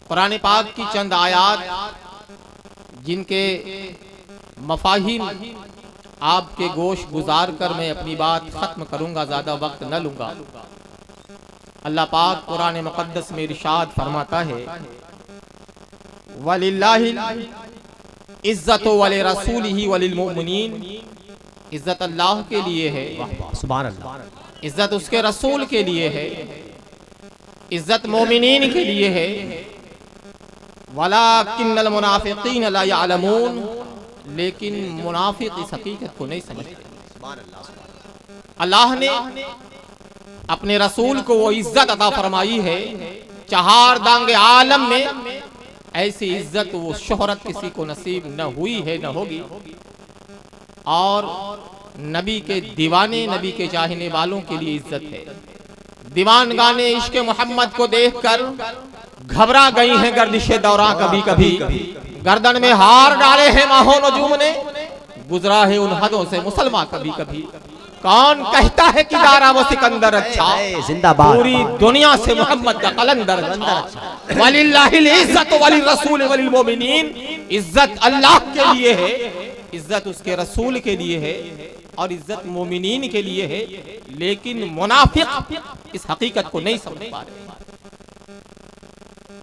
कुरान पाक की चंद आयात जिनके मफाहिम आपके गोश गुजार कर मैं अपनी बात खत्म करूंगा, ज्यादा वक्त न लूंगा। अल्लाह पाक कुरान मुक़द्दस में इरशाद फरमाता है, वलिल्लाहिल इज्जतु वलि रसूलिही वलिल मुमिनीन। इज्जत अल्लाह के लिए है, सुभान अल्लाह। इज्जत उसके रसूल के लिए है, इज्जत मोमिनीन के लिए है। वलाकिन्नल मुनाफिकीन ला यअलमून, लेकिन मुनाफिक इस हकीकत को नहीं समझते। अल्लाह ने अपने रसूल को वो इज्जत अता फरमाई है चार दांगे आलम में, ऐसी इज्जत वो शोहरत किसी को नसीब न हुई है न होगी। और नबी के दीवाने, नबी के चाहने वालों के लिए इज्जत है। दीवान गाने इश्क मोहम्मद को देखकर घबरा गई हैं गर्दिशे दौरा, कभी कभी गर्दन में हार डाले हैं माहो नजूम ने, गुजरा है उन हदों से मुसलमान कभी कभी। कौन कहता है कि दारा वो सिकंदर अच्छा, जिंदाबाद। पूरी दुनिया से मोहम्मद का कलंदर अच्छा। वलिल्लाहिल इज्जत वलिर रसूल वलिल मुमिनीन। इज्जत अल्लाह के लिए है, इज्जत उसके रसूल के लिए है और इज्जत मोमिनीन के लिए है। लेकिन मुनाफिक इस हकीकत को नहीं समझ पा रहे।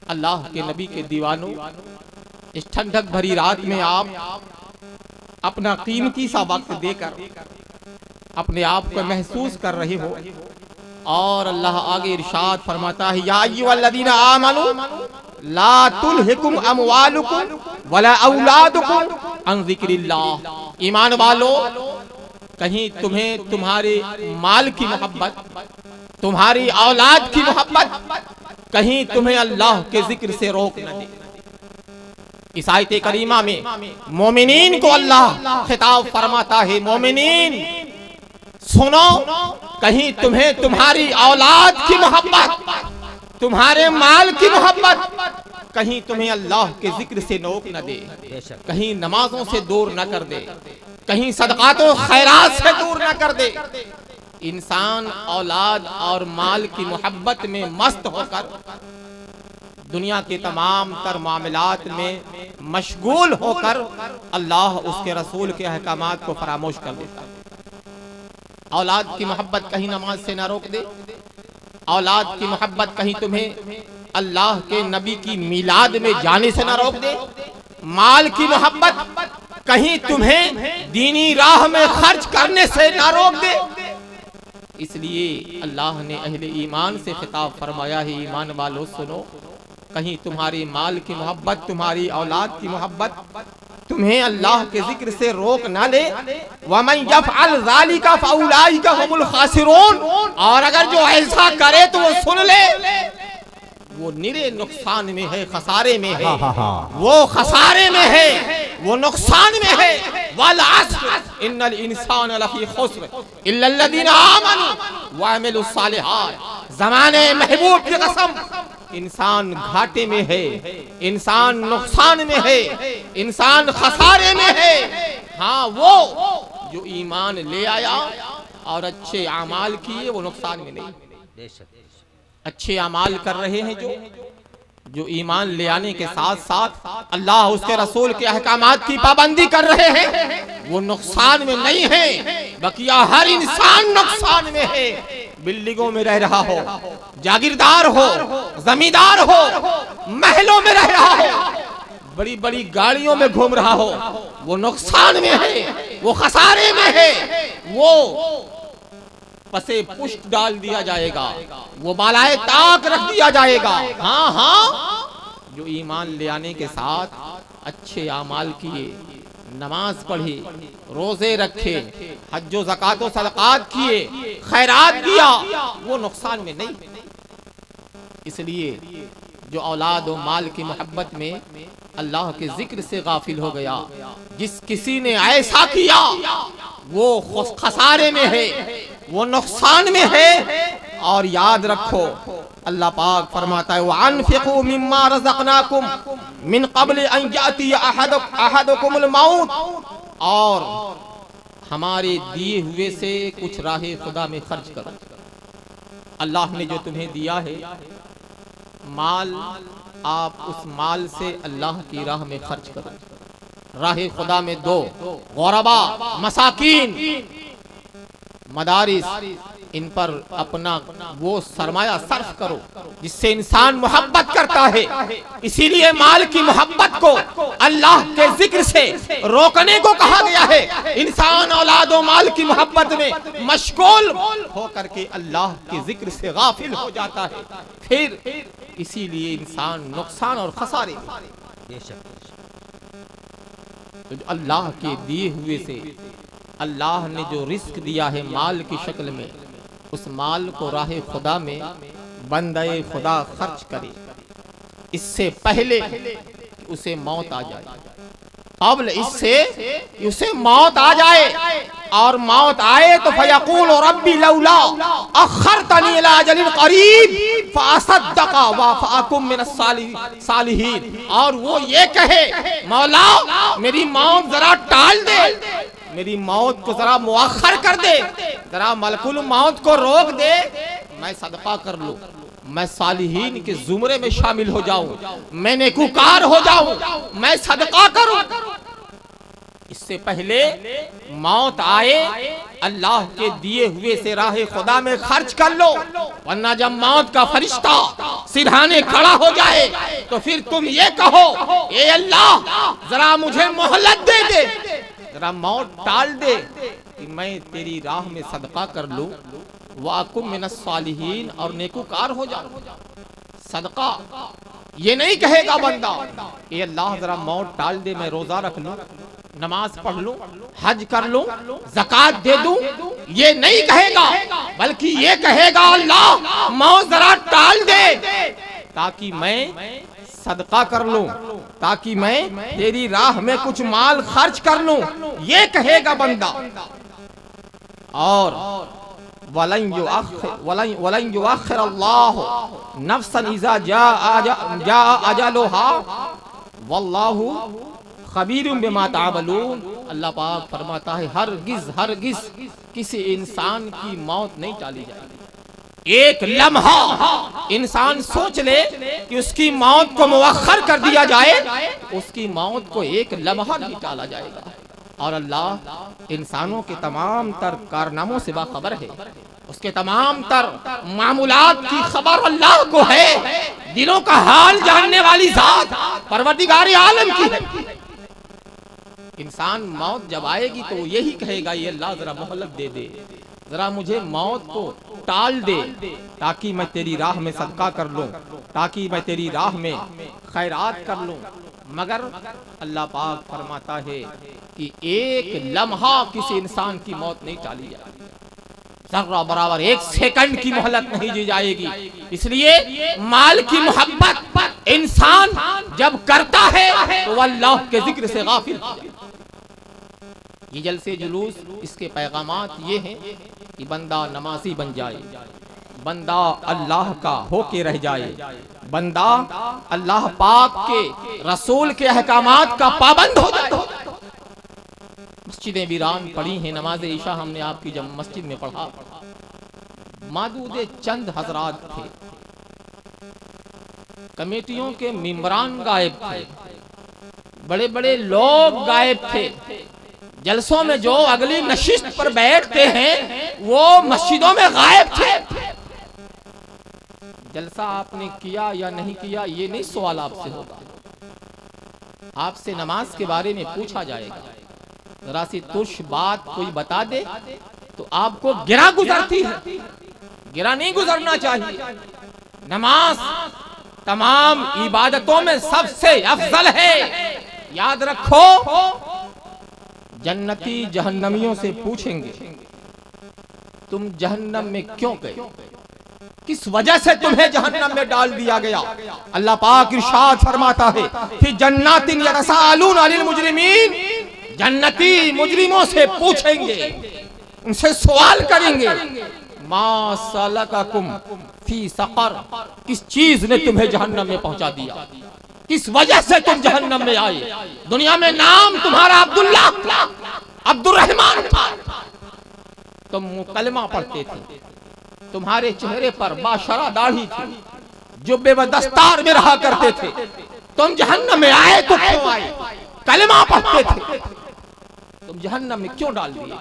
अल्लाह के नबी के दीवानों, इस ठंडक भरी रात में आप अपना कीमती सा वक्त देकर अपने आप को महसूस कर रहे हो। और अल्लाह आगे इरशाद फरमाता है, या अय्युहल्लज़ीना आमनू ला तुल्हिकुम अमवालुकुम वला औलादुकुम अन ज़िक्रिल्लाह। ईमान वालो, कहीं तुम्हें तुम्हारे माल की मोहब्बत, तुम्हारी औलाद की मोहब्बत कहीं तुम्हें अल्लाह के जिक्र से रोक न दे। इस आयत करीमा में मोमिनीन को अल्लाह खिताब फरमाता है, मोमिनीन सुनो, कहीं तुम्हें तुम्हारी औलाद की मोहब्बत, तुम्हारे माल की मोहब्बत कहीं तुम्हें अल्लाह के जिक्र से रोक न दे, कहीं नमाजों से दूर न कर दे, कहीं सदकातो खैरात से दूर न कर दे। इंसान औलाद और माल की मोहब्बत में मस्त होकर दुनिया के तमाम तर मामलात में मशगूल होकर अल्लाह उसके रसूल के अहकामात को फरामोश कर देता है। औलाद की मोहब्बत कहीं नमाज से ना रोक दे, औलाद की मोहब्बत कहीं तुम्हें अल्लाह के नबी की मिलाद में जाने से ना रोक दे, माल की मोहब्बत कहीं तुम्हें दीनी राह में खर्च करने से ना रोक दे। इसलिए अल्लाह ने अहले ईमान से खिताब फरमाया है, ईमान वालों सुनो, कहीं तुम्हारी माल की मोहब्बत, तुम्हारी औलाद की मोहब्बत तुम्हें अल्लाह के जिक्र से रोक ना ले। वमन यफअल ज़ालिका फउलाइका हुमुल खासिरून। और अगर जो ऐसा करे तो वो सुन ले, वो निरे नुकसान में है, खसारे में है, वो खसारे में है, वो नुकसान में है। वल अस्र इन्नल इंसान लफी खुस्र इल्लल्लज़ीना आमनू व अमिलुस सालिहात। ज़माने महबूब की कसम, इंसान घाटे में है, इंसान नुकसान में है, इंसान खसारे में है। हाँ, वो जो ईमान ले आया और अच्छे अमाल किए वो नुकसान में नहीं। अच्छे अमाल कर रहे हैं जो ईमान ले आने के साथ साथ अल्लाह उसके रसूल के अहकामात की पाबंदी कर रहे हैं, वो नुकसान में नहीं है। बकिया हर इंसान नुकसान में है। बिल्डिंगों में रह रहा हो, जागीरदार हो, जमींदार हो, महलों में रह रहा हो, बड़ी बड़ी गाड़ियों में घूम रहा हो, वो नुकसान में है, वो खसारे में है। वो पसे पुष्ट डाल दिया जाएगा, वो बालाए ताक रख दिया जाएगा। हाँ हाँ, जो ईमान ले आने के साथ अच्छे आमाल किए, नमाज पढ़ी, रोजे रखे, हज्जो ज़कातो सदक़ात किए, खैरात किया, वो नुकसान में नहीं। इसलिए जो औलाद और माल की मोहब्बत में अल्लाह के जिक्र से गाफिल हो गया, जिस किसी ने ऐसा किया वो खसारे में है, वो नुकसान में है। और याद रखो, अल्लाह पाक फरमाता है, वअनफिकू मिम्मा रज़क़नाकुम मिन क़ब्ल अन याती अहदकुमुल मौत। और हमारे दिए हुए से कुछ राहे खुदा में खर्च करो। अल्लाह ने जो तुम्हें दिया है, माल आप उस माल से अल्लाह की राह में खर्च करो। राह खुदा में दो, गौरबा, मसाकीन, मदारिस, इन पर अपना वो सरमाया सर्फ करो जिससे इंसान मोहब्बत करता है। इसीलिए माल की मोहब्बत को अल्लाह के जिक्र से रोकने को कहा गया है। इंसान औलाद और माल की मोहब्बत में मशगूल होकर के अल्लाह के जिक्र से गाफिल हो जाता है, फिर इसीलिए इंसान नुकसान और खसारे में। तो अल्लाह के दिए हुए से अल्लाह ने जो रिस्क दिया है माल की शक्ल में, उस माल को राह खुदा में बंदे खुदा खर्च करे, इससे पहले कि उसे मौत आ जाए, कब्ल इससे उसे मौत आ जाए, और मौत आए तो फयक़ूल रब्बी लौला अख़रतनी इला अजलिन क़रीब फ़असद्दक़ व फ़अकुम मिनस सालिहीन। और वो ये कहे, मौला मेरी मौत जरा टाल दे, मेरी मौत को जरा मुअख्खर कर दे, जरा मलकुल मौत को रोक दे, मैं सदका कर लूं, मैं सालिहीन के जुमरे में शामिल हो जाऊं, मैं नेकूकार हो जाऊं, मैं सदका करूं। इससे पहले मौत आए अल्लाह के दिए हुए से राह खुदा में खर्च कर लो, वरना जब मौत का फरिश्ता सिरहाने खड़ा हो जाए तो फिर तुम ये कहो, ए अल्लाह जरा मुझे मोहलत दे दे, जरा मौत टाल दे कि मैं तेरी राह में सदका कर लूं, वाकुम मिनस सालिहीन, और नेकूकार हो जाऊं। सदका ये नहीं कहेगा बंदा, ये अल्लाह जरा मौत टाल दे, मैं रोजा रख लूं, नमाज पढ़ लूं, हज कर लूं, ज़कात दे दूं, ये नहीं कहेगा, बल्कि ये कहेगा अल्लाह मौत जरा टाल दे ताकि मैं सदका कर लूं, ताकि मैं तेरी राह में कुछ माल खर्च कर लूं, ये कहेगा बंदा। और वलन युअख्खिर अल्लाह नफ्सन इज़ा जा अजलुहा वल्लाहु खबीरुम बिमा तामलून। अल्लाह पाक फरमाता है हरगिज किसी इंसान की मौत नहीं टाली जाएगी। एक लम्हा इंसान सोच ले कि उसकी मौत को मुअख्खर कर दिया जाए, उसकी मौत को एक लम्हा नहीं टाला जाएगा। और अल्लाह इंसानों के तमाम तर कारनामों से बाखबर है, उसके तमाम तर मामूलात की खबर अल्लाह को है, दिलों का हाल जानने वाली जात परवरदिगार आलम की है। इंसान मौत जब आएगी तो यही कहेगा, ये अल्लाह जरा मोहलत दे दे, जरा मुझे मौत को टाल दे ताकि मैं तेरी राह में सदका कर लूं, ताकि मैं तेरी राह में खैरात कर लूं। मगर अल्लाह पाक फरमाता है कि एक लम्हा किसी इंसान की मौत नहीं टाली जाएगी, जर्रा बराबर एक सेकंड की मोहलत नहीं दी जाएगी। इसलिए माल की मोहब्बत इंसान जब करता है तो वह अल्लाह के जिक्र से गाफिल हो जाता है। ये जलसे जुलूस इसके पैगामात ये हैं कि बंदा नमाजी बन जाए, बंदा अल्लाह का होके रह जाए, बंदा अल्लाह पाक के रसूल के अहकामात का पाबंद हो जाए। मस्जिदें वीरान पड़ी हैं, नमाज ईशा हमने आपकी जब मस्जिद में पढ़ा, मादूदे चंद हजरात थे, कमेटियों के मेंबरान गायब थे, बड़े बड़े लोग गायब थे। जलसों में जो अगली नशिस्त पर बैठते हैं वो मस्जिदों में गायब थे। जलसा आपने किया या नहीं किया ये नहीं सवाल आपसे होगा, आपसे नमाज के बारे में पूछा जाएगा। जरा सी तुच्छ बात कोई बता दे तो आपको गिरा गुजरती है, गिरा नहीं गुजरना चाहिए। नमाज तमाम इबादतों में सबसे अफजल है। याद रखो, जन्नती जहन्नमियों से पूछेंगे तुम जहन्नम में क्यों गए, किस वजह से तुम्हें जहन्नम में डाल दिया गया। अल्लाह पाक इरशाद फरमाता है कि जन्नातिन यतसाअलून अनिल मुजरिमीन, जन्नती मुजरिमों से पूछेंगे, उनसे सवाल करेंगे, मा सलकाकुम फी सकर, किस चीज ने तुम्हें जहन्नम में पहुंचा दिया, किस वजह से तुम जहन्नम में आए। दुनिया में नाम तुम्हारा अब्दुल्ला अब्दुर्रहमान था, तुम कलमा पढ़ते थे, तुम्हारे चेहरे पर बाशरा दाढ़ी थी, जुब्बे व दस्तार में रहा करते थे, तुम जहन्नम में आए तो क्यों आए? कलमा पढ़ते थे, तुम जहन्नम में क्यों डाल दिए?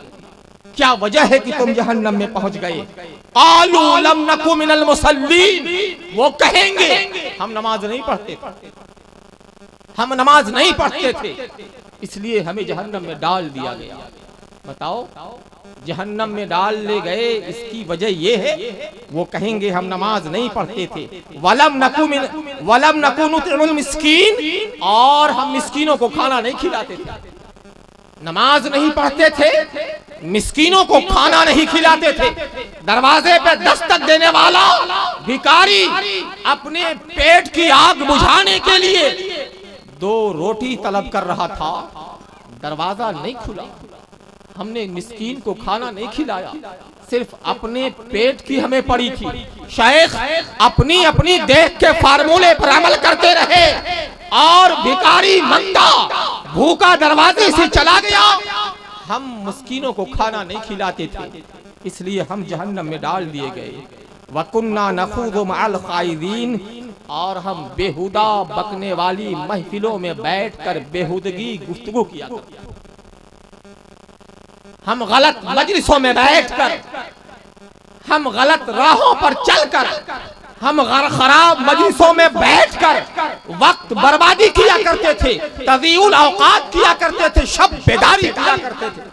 क्या वजह है कि तुम जहन्नम में पहुंच गए? कालू लम नकु मिनल मुसल्लीन, वो कहेंगे हम नमाज नहीं पढ़ते थे, हम नमाज नहीं पढ़ते थे, इसलिए हमें जहन्नम में डाल दिया गया। बताओ, जहन्नम में डाल ले गए, इसकी वजह ये है, वो कहेंगे हम नमाज नहीं पढ़ते थे। वलम नकु नुतिमुल मिस्कीन, और हम मिस्कीनों को खाना नहीं खिलाते थे। नमाज नहीं पढ़ते थे, मिस्कीनों को खाना नहीं खिलाते थे। दरवाजे पे दस्तक देने वाला भिखारी अपने पेट की आग बुझाने के लिए 2 रोटी तलब कर रहा था, दरवाजा नहीं खुला, हमने मिस्कीन को खाना नहीं खिलाया, सिर्फ अपने पेट की हमें पड़ी थी। शेख अपनी अपनी देख के फार्मूले पर अमल करते रहे और भिखारी मंदा भूखा दरवाजे से चला गया। हम मिस्कीनों को खाना नहीं खिलाते थे, इसलिए हम जहन्नम में डाल दिए गए। वकुन्ना नखूदु मअल खाइदीन, और हम बेहुदा बकने वाली महफिलों में बैठकर बेहुदगी गुफ्तगू किया करते, हम गलत मजलिसों में बैठकर, हम गलत राहों पर चलकर, हम खराब मजलिसों में बैठकर वक्त बर्बादी किया करते थे, तज़ीउल औकात किया करते थे, शब बेदारी किया करते थे।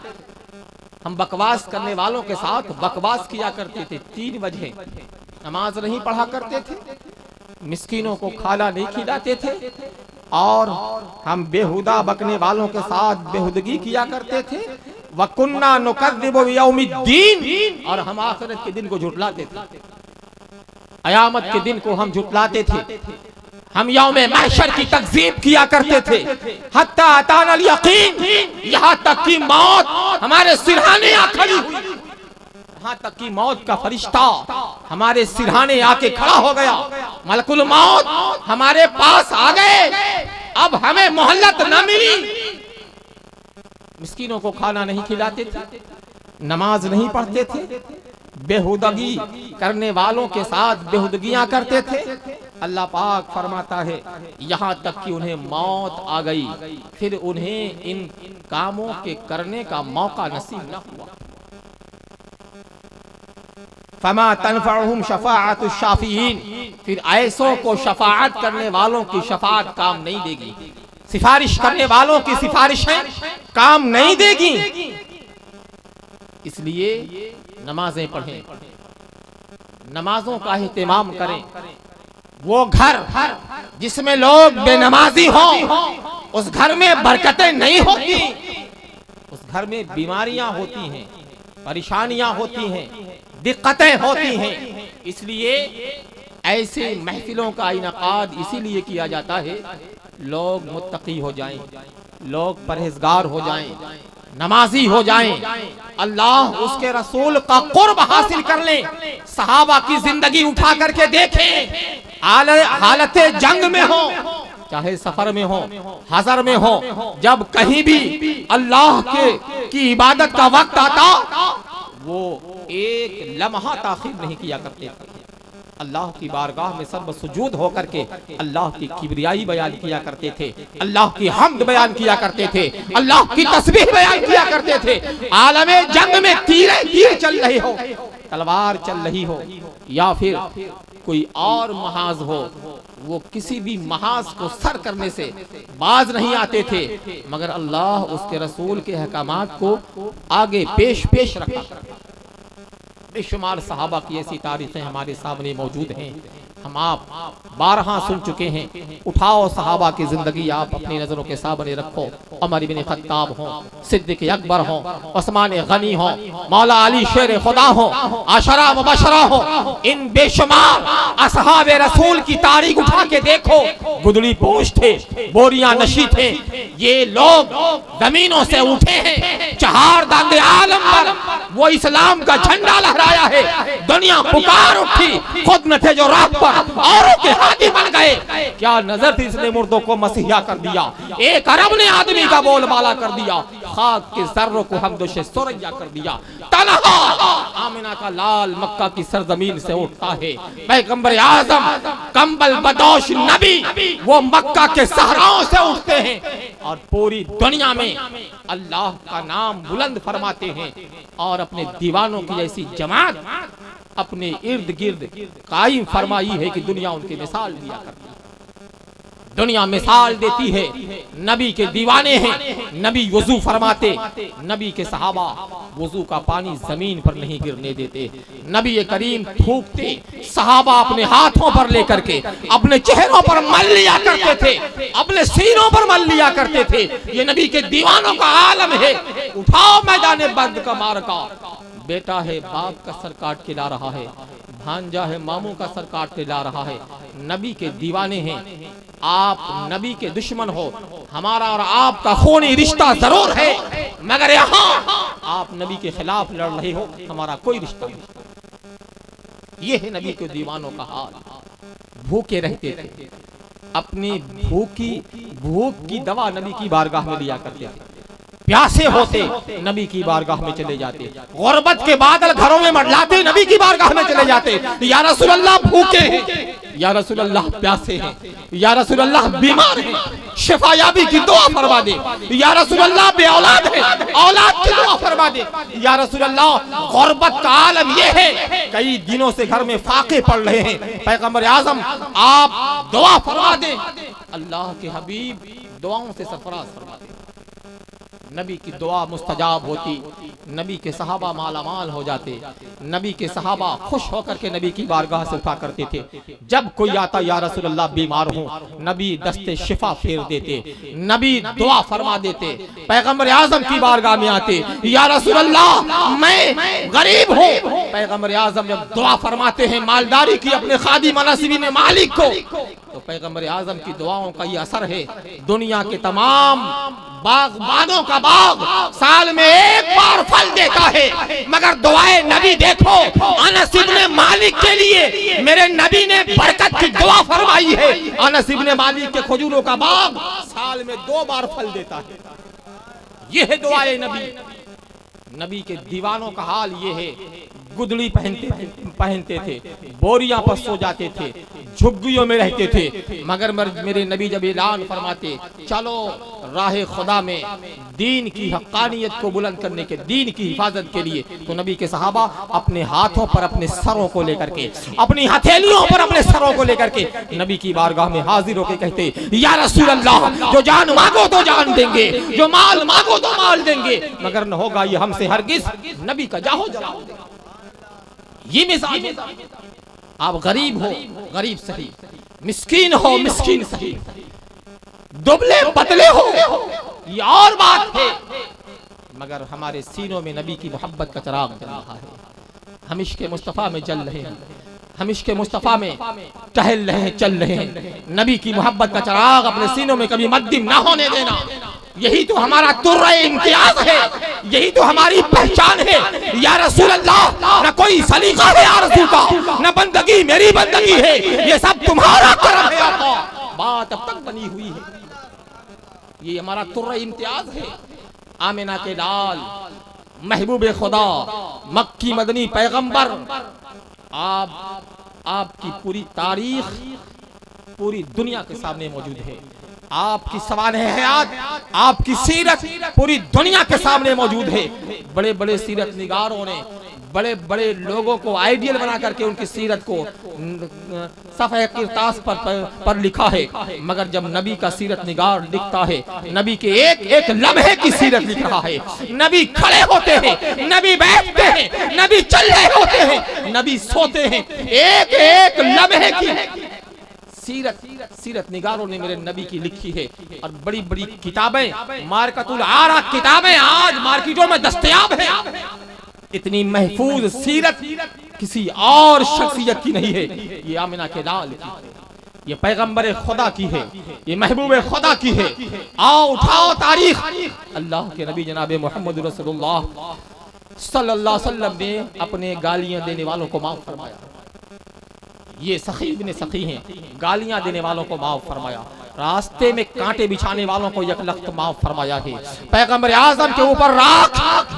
हम बकवास करने वालों के साथ बकवास किया करते थे। 3 वजह, नमाज नहीं पढ़ा करते थे, मिस्कीनों को खाना नहीं खिलाते थे, और हम बेहुदा बकने वालों के साथ बेहुदगी किया करते थे। वकुन्ना नुकज़्ज़िबु बियौमिद्दीन, और हम आखिरत के दिन को झुटलाते थे, कयामत के दिन को हम झुटलाते थे। हम यौमे महशर की तकज़ीब किया करते थे। हत्ता अतानल यकीन, यहाँ तक कि मौत हमारे सिरहाने आ खड़ी हुई, यहाँ तक कि मौत का फरिश्ता हमारे सिरहाने आके खड़ा हो गया। मलकुल मौत हमारे पास आ गए, अब हमें मोहल्लत न मिली। मिस्कीनों को खाना नहीं खिलाते थे, नमाज नहीं पढ़ते थे, बेहुदगी करने वालों के साथ बेहुदगियां करते थे। अल्लाह पाक फरमाता है, यहाँ तक कि उन्हें मौत आ गई, फिर उन्हें इन कामों के करने का मौका नसीब न हुआ। फमा तनफअहुम शफाअतु शाफिईन, फिर ऐसों को शफाअत करने वालों की शफाअत काम नहीं देगी, सिफारिश करने वालों की सिफारिशें काम नहीं देगी। इसलिए नमाजें पढ़ें, नमाजों का एहतिमाम करें। वो घर जिसमें लोग बेनमाजी हों, उस घर में बरकतें नहीं होती, उस घर में बीमारियां होती हैं, परेशानियां होती हैं, दिक्कतें होती हैं। इसलिए ऐसे महफिलों का इनकाद इसीलिए किया जाता है, लोग मुत्तकी हो जाएं, लोग परहेजगार हो जाएं, नमाजी हो जाएं, अल्लाह उसके रसूल का कुर्ब हासिल कर लें। सहाबा की जिंदगी उठा करके देखें, हालत जंग में हो, चाहे सफर में हो, हजर में हो, जब कहीं भी अल्लाह की इबादत का वक्त आता, वो एक लम्हा ताखीर नहीं किया करते थे। अल्लाह की बारगाह में सर्व सुजूद होकर के अल्लाह की किबरियाई बयान किया करते थे, अल्लाह की हम्द बयान किया करते थे, अल्लाह की तस्बीह बयान किया करते थे। आलमे जंग में तीर चल रहे हो, तलवार चल रही हो, या फिर कोई और महाज हो, वो किसी भी महाज को सर करने से बाज नहीं आते थे, मगर अल्लाह उसके रसूल के अहकामात को आगे पेश रखा। बेशुमार सहाबा की ऐसी तारीखें हमारे सामने मौजूद हैं, हम आप 12 सुन चुके हैं। उठाओ सहाबा की जिंदगी आप अपनी नजरों के सामने रखो। उमर इब्न खत्ताब हो, सिद्दीक अकबर हो, उस्मान गनी हो, मौला अली शेर खुदा हो, आशरा मुबशरा हो, इन बेशुमार असहाबे रसूल की तारीख उठा के देखो। गुदड़ी पोश थे, बोरियां नशी थे, ये लोग जमीनों से उठे हैं, चार दांगे आलम पर वो इस्लाम का झंडा लहराया है। दुनिया पुकार उठी, खुद न थे जो राह पर औरों के हाथी बन गए। क्या नजर थी इसने मुर्दों को मसीहा कर दिया, एक अरब ने आदमी का बोलबाला कर दिया, खाक के जर्रों को हमदोशे सुरैया कर दिया। तन्हा आमिना का लाल मक्का की सरजमीन से उठता है। पैगंबर आजम कंबल बदोश नबी वो मक्का के सहराओं से उठते हैं और पूरी दुनिया में अल्लाह का नाम बुलंद फरमाते हैं और अपने दीवानों की ऐसी जमात अपने इर्द गिर्द कायम फरमाई है कि दुनिया उनकी मिसाल दिया करती है। दुनिया मिसाल देती है, नबी के दीवाने हैं। नबी वुजू फरमाते, नबी के सहाबा वुजू का पानी जमीन पर नहीं गिरने देते। नबी करीम थूकते, सहाबा अपने हाथों पर लेकर के अपने चेहरों पर मल लिया करते थे, अपने सीनों पर मल लिया करते थे। ये नबी के दीवानों का आलम है। उठाओ मैदान बंद का मार्का, बेटा है बाप का सर काट के ला रहा है, भांजा है मामू का सर काट के ला रहा है। नबी के दीवाने हैं, आप नबी के दुश्मन हो। हमारा और आपका खूनी रिश्ता जरूर है, मगर यहाँ आप नबी के खिलाफ लड़ रहे हो, हमारा कोई रिश्ता नहीं। ये है नबी के दीवानों का हाल। भूखे रहते थे, अपनी भूख की दवा नबी की बारगाह में लिया करते थे। प्यासे होते नबी की बारगाह में चले जाते, गुर्बत के बादल घरों में मंडलाते, नबी की बारगाह में चले जाते। या रसूल अल्लाह भूखे हैं, या रसूल अल्लाह प्यासे हैं, या रसूल अल्लाह बीमार हैं, शिफायाबी की दुआ फरमा दे। या रसूल अल्लाह बे औलाद है, औलाद की दुआ फरमा दे। या रसूल अल्लाह गुर्बत का आलम ये है, कई दिनों से घर में फाके पड़ रहे हैं, पैगंबर आजम आप दुआ फरमा दे। अल्लाह के हबीब दुआओं से सरफराज फरमा दे। नबी की दुआ मुस्तजाब होती, नबी के सहाबा मालामाल हो जाते, नबी के सहाबा खुश होकर के नबी की बारगाह से उठा करते थे। जब कोई आता या रसूल अल्लाह बीमार हो, नबी दस्ते शिफा फेर देते, नबी दुआ फरमा देते। पैगंबर आजम की बारगाह में आते, या रसूल अल्लाह मैं गरीब हूँ। पैगंबर आजम जब दुआ फरमाते हैं मालदारी की अपने खादी मनासिबीन मालिक को, तो पैगंबर आजम की दुआओं का ये असर है। दुनिया के तमाम बागबानों का बाग साल में एक बार फल देता है, मगर दुआए नबी देखो, अनस इब्ने मालिक के लिए मेरे नबी ने बरकत की दुआ फरमाई है। अनस इब्ने मालिक के खजूरों का बाग साल में 2 बार फल देता है। ये है दुआए नबी। नबी के दीवानों का हाल ये है, गुदड़ी पहनते थे, बोरियां पर सो जाते थे, झुग्गियों में रहते थे, मगर मेरे नबी जब ऐलान फरमाते चलो राह खुदा में दीन की हक्कानियत को बुलंद करने के, दीन की हिफाजत के लिए, तो नबी के सहाबा अपने हाथों पर अपने सरों को लेकर के, अपनी हथेलियों पर अपने सरों को लेकर के नबी की बारगाह में हाजिर होकर कहते, या रसूल अल्लाह, जो जान मांगो तो जान देंगे, जो माल मांगो तो माल देंगे, मगर न होगा ये हमसे हरगिज नबी का जाहो जलाओ। ये मिजाज। आप गरीब हो, गरीब सही, मिस्कीन हो, मिस्कीन सही, दुबले पतले हो, ये और बात है, मगर हमारे सीनों में नबी की मोहब्बत का चिराग जल रहा है। हम इश्क़ मुस्तफ़ा में जल रहे हैं, हम इश्क़ मुस्तफ़ा में टहल रहे हैं, चल रहे हैं। नबी की मोहब्बत का चिराग अपने सीनों में कभी मद्दिम ना होने देना। यही तो हमारा तुर्रे इम्तियाज है, यही तो हमारी पहचान है। या रसूल अल्लाह, न कोई सलीका है आरज़ू का, न बंदगी मेरी बंदगी है, ये सब तुम्हारा करम है आका। बात अब तक बनी हुई है, ये हमारा तुर्रे इम्तियाज है। आमिना के लाल, महबूब खुदा, मक्की मदनी पैगंबर, आपकी पूरी तारीख पूरी दुनिया के सामने मौजूद है। आपकी सवाल हयात, आपकी सीरत पूरी दुनिया के सामने मौजूद है। बड़े बड़े सीरत निगारों ने बड़े बड़े लोगों को आइडियल बना करके उनकी सीरत को सफ़े किरतास पर लिखा है, मगर जब नबी का सीरत निगार लिखता है, नबी के एक एक लम्हे की सीरत लिख रहा है। नबी खड़े होते हैं, नबी बैठते हैं, नबी चल रहे होते हैं, नबी सोते हैं, एक एक लम्हे की सीरत निगारों ने मेरे नबी की लिखी है। और बड़ी बड़ी किताबें, मार्कतुल आरा किताबें आज मार्केटों में दस्तयाब है। इतनी महफूज सीरत किसी और शख्सियत की नहीं है, ये आमिना के लाल की। ये पैगंबर खुदा की है, ये महबूब खुदा की है। आओ उठाओ तारीख। अल्लाह के नबी जनाब मोहम्मद रसूलुल्लाह सल्लल्लाहु अलैहि वसल्लम ने अपने गालियां देने वालों को माफ फरमाया। ये सखी इब्ने सखी हैं, गालियां देने वालों को माफ फरमाया, रास्ते में कांटे बिछाने वालों को यकलख्त माफ फरमाया है। पैगंबर आजम के ऊपर राख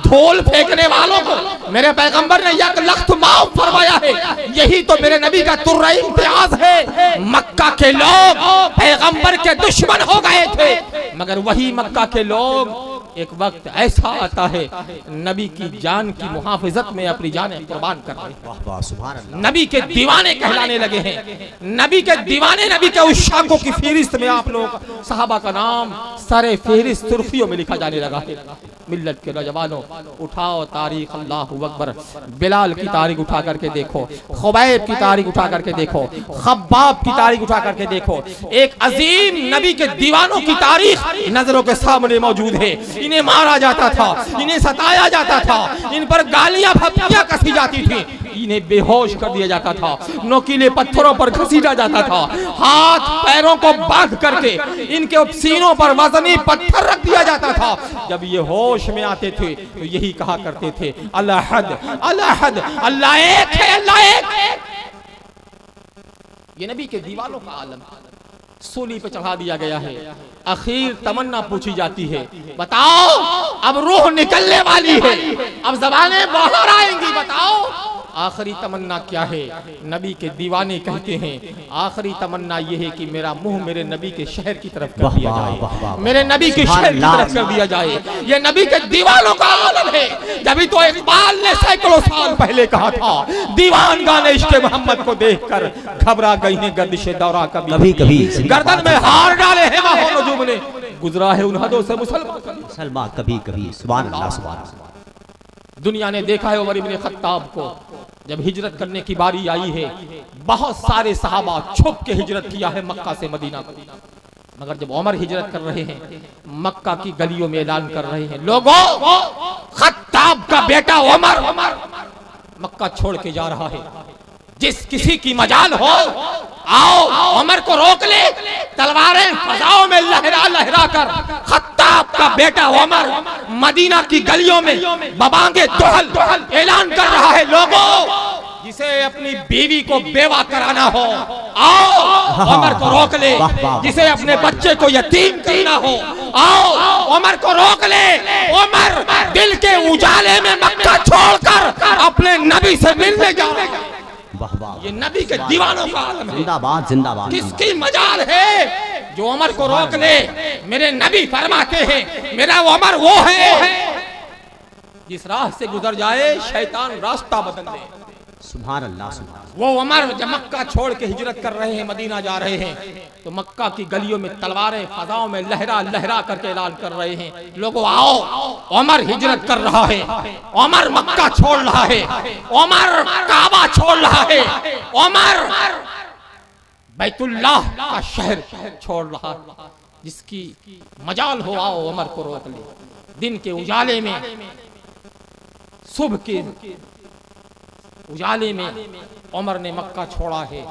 धूल फेंकने वालों को मेरे पैगंबर ने यकलख्त माफ फरमाया है। यही तो मेरे नबी का तुर्रा इम्तियाज है। मक्का के लोग पैगंबर के दुश्मन हो गए थे, मगर वही मक्का के लोग एक वक्त ऐसा आता है नबी की जान की मुहाफिजत में अपनी जानें कुर्बान कर रहे हैं। नबी के दीवाने कहलाने लगे हैं। नबी के दीवाने, नबी के उशाकों की फहरिस्त में आप लोग सहाबा का नाम सारे फहरिस्त सुर्खियों में लिखा जाने लगा है। मिल्लत के नौजवानों, उठाओ तारीख, अल्लाहु अकबर। बिलाल की तारीख उठा करके देखो, खुबैब की तारीख उठा करके देखो, खब्बाब की तारीख उठा करके देखो। एक अजीम नबी के दीवानों की तारीख नजरों के सामने मौजूद है। इन्हें मारा जाता था, इन्हें सताया जाता था, इन पर गालियां फप्तियां कसी जाती थी, इन्हें बेहोश कर दिया जाता था, नोकीले पत्थरों पर घसीटा जाता था, हाथ पैरों को बांध करके इनके सीनों पर वजनी पत्थर रख दिया जाता था। जब ये होश में आते थे तो यही कहा करते थे, अल्लाह अल्लाह अल्लाह एक है, अल्लाह एक। ये नबी के दीवानों का आलम सूली पे चढ़ा दिया गया है। आखिर तमन्ना पूछी जाती है, बताओ अब रूह निकलने वाली है, अब ज़बानें बाहर आएंगी, बताओ आखिरी तमन्ना क्या है? नबी के दीवाने कहते हैं आखिरी तमन्ना यह है कि मेरा मुंह मेरे नबी के शहर की तरफ कर दिया जाए, मेरे नबी के शहर की तरफ कर दिया जाए। ये नबी के दीवानों का आलम है। जब तो इकबाल ने सैकड़ों साल पहले कहा था, दीवान गाने इश्क़ मोहम्मद को देखकर घबरा गई हैं गर्दिश दौरा कभी कभी, गर्दन में हार डाले हैं माहो नजूम ने, गुजरा है उन हदों से मुसलमान कभी कभी। सुभान अल्लाह, सुभान अल्लाह। दुनिया ने देखा है उमर इब्ने खत्ताब को, जब हिजरत करने की बारी आई है, बहुत सारे सहाबा छुप के हिजरत किया है मक्का से मदीना को, मगर जब उमर हिजरत कर रहे हैं मक्का की गलियों में ऐलान कर रहे हैं, लोगों खत्ताब का बेटा उमर मक्का छोड़ के जा रहा है, जिस किसी की मजाल हो आओ उमर को रोक ले। तलवारें फजाओं में लहरा लहरा कर खत्ताब का बेटा उमर मदीना की गलियों में बबांगे दुहल ऐलान कर रहा है, लोगों जिसे अपनी बीवी को बेवा कराना हो आओ उमर को रोक ले, जिसे अपने बच्चे को यतीम करना हो आओ उमर को रोक ले। उमर दिल के उजाले में मक्का छोड़कर अपने नबी से मिलने जा रहे हैं। ये नबी के दीवानों का आलम है। जिंदाबाद जिंदाबाद। किसकी मजाल है जो उमर को रोक ले? मेरे नबी फरमाते हैं मेरा उमर वो है जिस राह से गुजर जाए शैतान रास्ता बदल दे। सुभान अल्लाह, सुभान। वो उमर जब मक्का छोड़ के हिजरत कर रहे हैं, मदीना जा रहे हैं, तो मक्का की गलियों में तलवारें फजाओं में लहरा लहरा करके ऐलान कर रहे हैं, लोगों आओ उमर हिजरत कर रहा है, उमर मक्का छोड़ रहा है, उमर काबा छोड़ रहा है, उमर बैतुल्लाह का शहर छोड़ रहा है। जिसकी मजाल हो आओ उमर को रोक ले। दिन के उजाले में, सुबह के उजाले में उमर ने मक्का छोड़ा है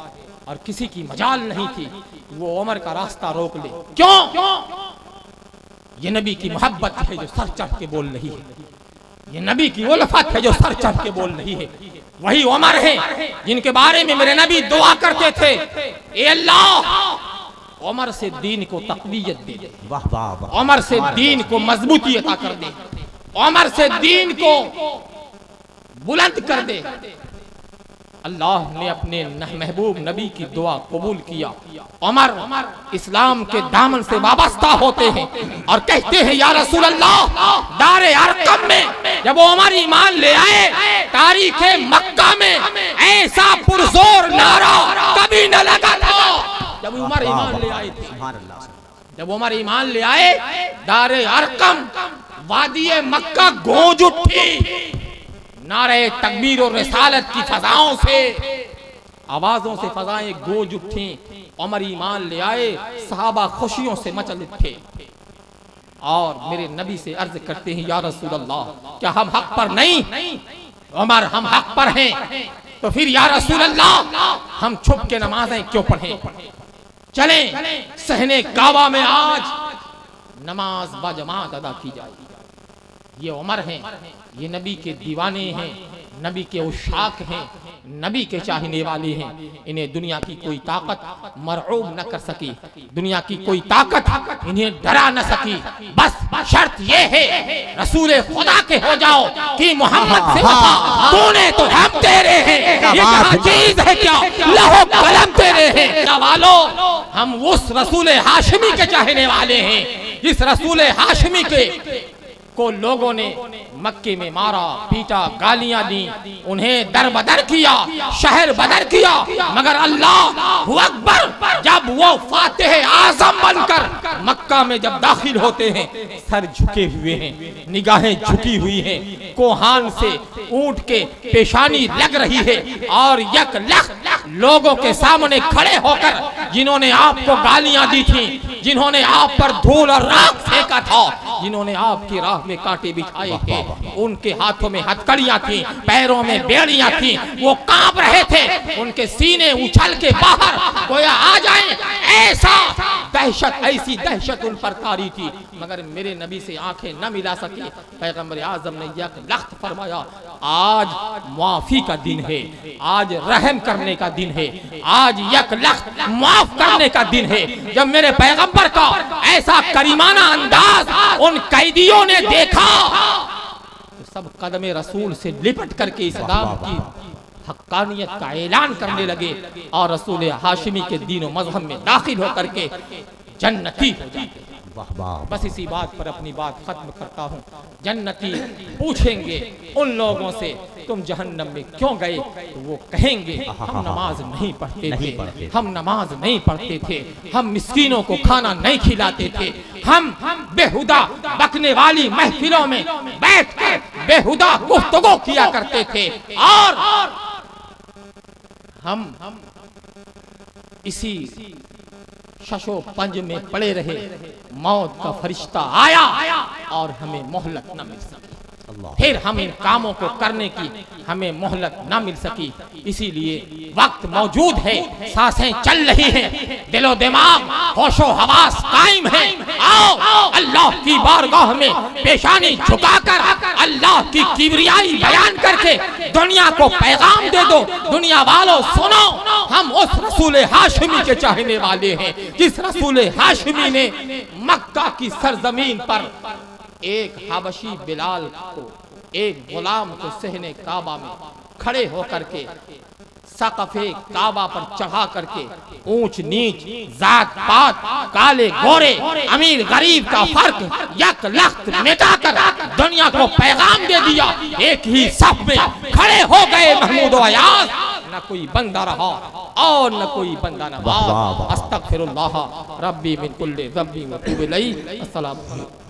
और किसी की मजाल नहीं थी वो उमर का रास्ता रोक ले। क्यों? ये नबी की मोहब्बत है जो सर चढ़ के बोल रही है, ये नबी की उल्फत है जो सर चढ़ के बोल रही है। वही उमर है जिनके बारे में मेरे नबी दुआ करते थे, ए अल्लाह उमर से दीन को तक़वियत दे दे, उमर से दीन को मजबूती अता कर दे, उमर से दीन को बुलंद कर दे। अल्लाह ने अपने महबूब नबी की दुआ कबूल किया। उमर इस्लाम के दामन से वाबस्ता होते हैं और कहते हैं या रसूल अल्लाह, दारे अरकम में जब उमर ईमान ले आए, तारीखे मक्का में ऐसा पुरजोर नारा कभी न लगा था। जब उमर ईमान ले आए थे, जब उमर ईमान ले आए, दारे अरकम वादिये मक्का गूंज उठी। नारे तकबीर और रिसालत की फजाओं से, आवाजों से फजाएं गूंज उठी। उमर ईमान ले आए, सहाबा खुशियों से मचल उठे और मेरे नबी से अर्ज करते हैं या रसूल अल्लाह, क्या हम हक पर नहीं? उमर हम हक पर हैं, तो फिर या रसूल अल्लाह हम छुप के नमाजें क्यों पढ़ें? चलें सहने काबा में आज नमाज बाजमात अदा की जाए। ये उमर हैं, ये नबी के दीवाने हैं, नबी के उशाक हैं, नबी के चाहने वाले हैं। इन्हें दुनिया की कोई ताकत मरऊब न कर सकी, दुनिया की कोई ताकत इन्हें डरा न सकी। बस शर्त ये है रसूल खुदा के हो जाओ कि मोहम्मद से वफा तूने तो हम तेरे हैं, ये कहाँ चीज है क्या लहो कलम तेरे हैं। क्या वालो हम उस रसूल हाशमी के चाहने वाले हैं जिस रसूल हाशमी के को लोगों ने मक्के में मारा, पीटा, गालियां दी, उन्हें दर बदर किया, शहर बदर किया, मगर अल्लाह अकबर जब वो फातिह आजम बनकर मक्का में जब दाखिल होते हैं सर झुके हुए हैं, निगाहें झुकी हुई हैं, कोहान से ऊंट के पेशानी लग रही है और यक लख लोगों के सामने खड़े होकर जिन्होंने आपको गालियां दी थी, जिन्होंने आप पर धूल और राख फेंका था, जिन्होंने आपकी राह में कांटे बिछाए थे, उनके हाथों में हथकड़ियां थी, पैरों में बेड़ियां थी, वो कांप रहे थे, उनके सीने उछल के बाहर गोया आ जाए, ऐसा दहशत, ऐसी दहशत उन पर तारी थी, मगर मेरे नबी से आंखें न मिला सकी। पैगंबर आजम ने यक लख्त फरमाया आज माफी का दिन है, आज रहम करने का दिन है, आज यक लख्त माफ करने का दिन है। जब मेरे पैगंबर का ऐसा करीमाना अंदाज उन कैदियों ने देखा तो सब कदमे रसूल से लिपट करके इस्लाम की हक्कानियत का ऐलान करने लगे और रसूल हाशिमी के दीन व मजहब में दाखिल होकर के जन्नती हो जाते। बस इसी बात पर अपनी बात खत्म करता हूँ। जन्नती पूछेंगे उन लोगों से तुम जहन्नम में क्यों गए, तो वो कहेंगे हम नमाज नहीं पढ़ते थे, हम नमाज नहीं पढ़ते थे, हम मिस्कीनों को खाना नहीं खिलाते थे, हम बेहुदा बकने वाली महफिलों में बैठकर बेहुदा गुफ्तगू किया करते थे और हम इसी शशो पंज में पड़े रहे, मौत का फरिश्ता आया और हमें मोहलत न मिल सकी, फिर हम इन कामों को करने की हमें मोहलत न मिल सकी। इसीलिए वक्त मौजूद है, सांसें चल रही हैं, दिलो दिमाग होशो हवास कायम है। आओ अल्लाह की बारगाह में पेशानी झुकाकर अल्लाह की किबरियाई बयान करके दुनिया को पैगाम दे दो, दुनिया वालों सुनो, हम उस रसूल हाशिमी के चाहने वाले हैं जिस रसूल हाशिमी ने मक्का की सरजमीन पर एक हबशी बिलाल को, एक गुलाम को सहने काबा में खड़े होकर के सक़फ़े काबा पर चढ़ा करके ऊंच नीच, जात पात, काले गोरे, अमीर गरीब का फर्क यक लख्त मिटाकर दुनिया को पैगाम दे दिया। एक ही सफ में खड़े हो गए महमूद अयाज, न कोई बंदा रहा और न कोई बंदा न रहा। अस्तगफिरुल्लाह रब्बी मिन कुल्ली ज़ंबिन व अतूबु इलैहि। अस्सलामु अलैकुम।